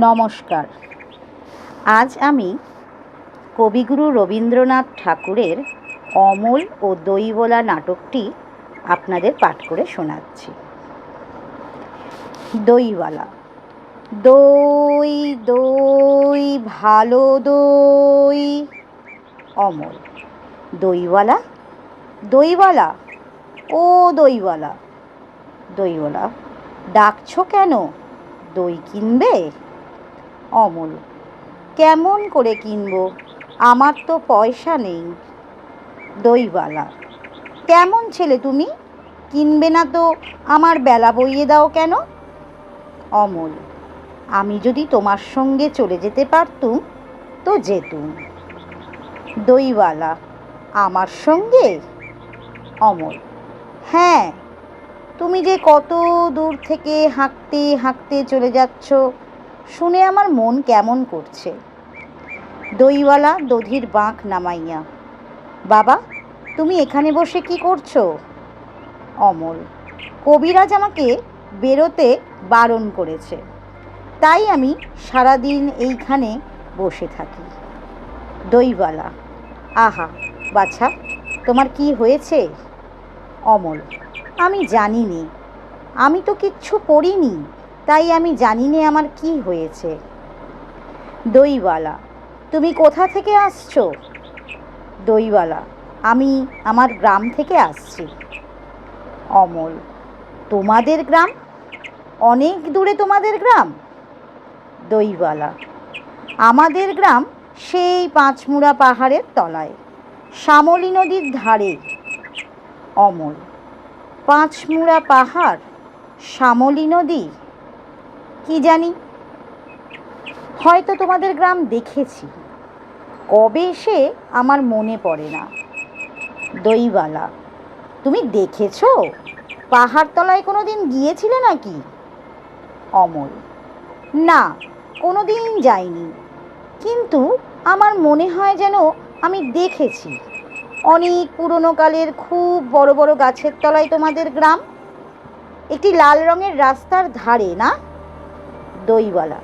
নমস্কার। আজ আমি কবিগুরু রবীন্দ্রনাথ ঠাকুরের অমল ও দইওয়ালা নাটকটি আপনাদের পাঠ করে শোনাচ্ছি। দইওয়ালা। দই দই ভালো দই। অমল। দইওয়ালা, দইওয়ালা, ও দইওয়ালা। দইওয়ালা। ডাকছো কেন? দই কিনবে? অমল। কেমন করে কিনবো, আমার তো পয়সা নেই। দইওয়ালা। কেমন ছেলে তুমি, কিনবে না তো আমার বেলা বইয়ে দাও কেন? অমল। আমি যদি তোমার সঙ্গে চলে যেতে পারতুম তো যেতুম। দইওয়ালা। আমার সঙ্গে? অমল। হ্যাঁ, তুমি যে কত দূর থেকে হাঁকতে হাঁকতে চলে যাচ্ছ শুনে আমার মন কেমন করছে। দইওয়ালা দধির বাঁক নামাইয়া। বাবা, তুমি এখানে বসে কি করছো? অমল। কবিরাজ আমাকে বেরোতে বারণ করেছে, তাই আমি সারাদিন এইখানে বসে থাকি। দইওয়ালা। আহা বাছা, তোমার কি হয়েছে? অমল। আমি জানি নে, আমি তো কিচ্ছু পড়িনি, তাই আমি জানি নে আমার কি হয়েছে। দইওয়ালা। তুমি কোথা থেকে আসছো? দইওয়ালা। আমি আমার গ্রাম থেকে আসছি। অমল। তোমাদের গ্রাম? অনেক দূরে তোমাদের গ্রাম? দইওয়ালা। আমাদের গ্রাম সেই পাঁচমুড়া পাহাড়ের তলায়, শ্যামলী নদীর ধারে। অমল। পাঁচমুড়া পাহাড়, শ্যামলী নদী? কি জানি, হয়তো তোমাদের গ্রাম দেখেছি, কবে সে আমার মনে পড়ে না। দইওয়ালা। তুমি দেখেছো? পাহাড়তলায় কোনো দিন গিয়েছিলে নাকি? অমল। না, কোনো দিন যাইনি, কিন্তু আমার মনে হয় যেন আমি দেখেছি। অনেক পুরনো কালের খুব বড় বড় গাছের তলায় তোমাদের গ্রাম, একটি লাল রঙের রাস্তার ধারে, না? দইওয়ালা।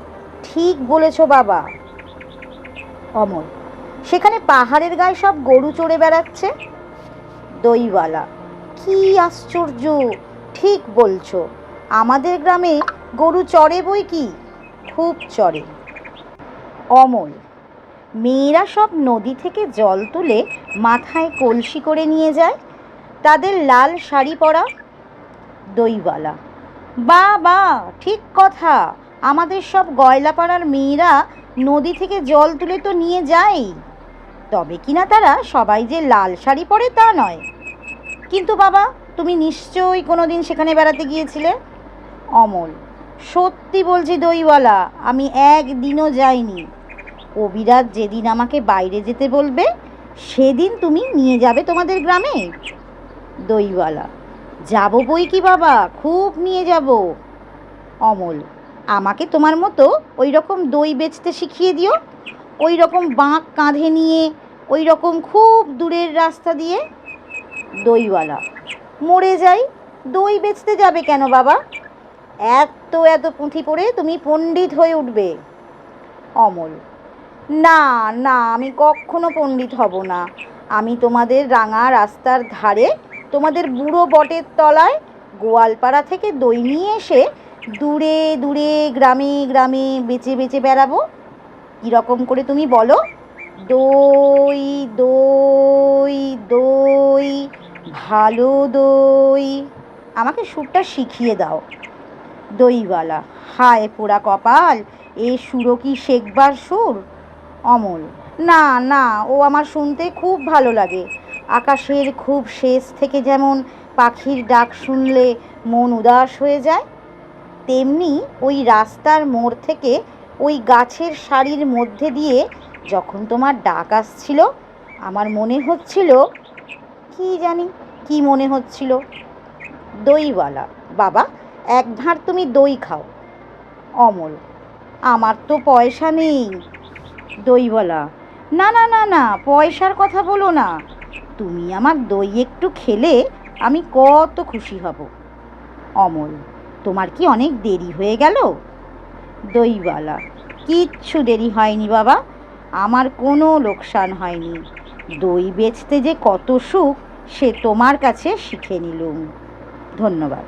ঠিক বলেছ বাবা। অমল। সেখানে পাহাড়ের গায়ে সব গরু চড়ে বেড়াচ্ছে? দইওয়ালা। কি আশ্চর্য, ঠিক বলছো, আমাদের গ্রামে গরু চড়ে বই কি, খুব চড়ে। অমল। মেয়েরা সব নদী থেকে জল তুলে মাথায় কলসি করে নিয়ে যায়, তাদের লাল শাড়ি পরা? দইওয়ালা। বা বা, ঠিক কথা, আমাদের সব গয়লাপাড়ার মেয়েরা নদী থেকে জল তুলে তো নিয়ে যায়, তবে কিনা তারা সবাই যে লাল শাড়ি পরে তা নয়। কিন্তু বাবা, তুমি নিশ্চয়ই কোনো দিন সেখানে বেড়াতে গিয়েছিলে? অমল। সত্যি বলছি দইওয়ালা, আমি একদিনও যাইনি। কবিরাজ যেদিন আমাকে বাইরে যেতে বলবে সেদিন তুমি নিয়ে যাবে তোমাদের গ্রামে। দইওয়ালা। যাবো বই কি বাবা, খুব নিয়ে যাব। অমল। আমাকে তোমার মতো ওই রকম দই বেচতে শিখিয়ে দিও, ওই রকম বাঁক কাঁধে নিয়ে, ওই রকম খুব দূরের রাস্তা দিয়ে। দইওয়ালা। মরে যাই, দই বেচতে যাবে কেন বাবা? এত এত পুঁথি পড়ে তুমি পণ্ডিত হয়ে উঠবে। অমল। না না, আমি কখনো পণ্ডিত হব না। আমি তোমাদের রাঙা রাস্তার ধারে, তোমাদের বুড়ো বটের তলায় গোয়ালপাড়া থেকে দই নিয়ে এসে দূরে দূরে গ্রামে গ্রামে বেচে বেচে বেড়াবো। কীরকম করে তুমি বলো? দই দই দই ভালো দই। আমাকে সুরটা শিখিয়ে দাও। দইওয়ালা। হায় পোড়া কপাল, এ সুরও কি শেখবার সুর? অমল। না না, ও আমার শুনতে খুব ভালো লাগে। আকাশের খুব শেষ থেকে যেমন পাখির ডাক শুনলে মন উদাস হয়ে যায়, তেমনি ওই রাস্তার মোড় থেকে ওই গাছের সারির মধ্যে দিয়ে যখন তোমার ডাক আসছিল, আমার মনে হচ্ছিল, কি জানি কি মনে হচ্ছিল। দইওয়ালা। বাবা, এক ভাঁড় তুমি দই খাও। অমল। আমার তো পয়সা নেই। দইওয়ালা। না না না না, পয়সার কথা বলো না, তুমি আমার দই একটু খেলে আমি কত খুশি হব। অমল। তোমার কি অনেক দেরি হয়ে গেল? দইওয়ালা। কিচ্ছু দেরি হয়নি বাবা, আমার কোনো লোকসান হয়নি। দই বেচতে যে কত সুখ সে তোমার কাছে শিখে নিলুম। ধন্যবাদ।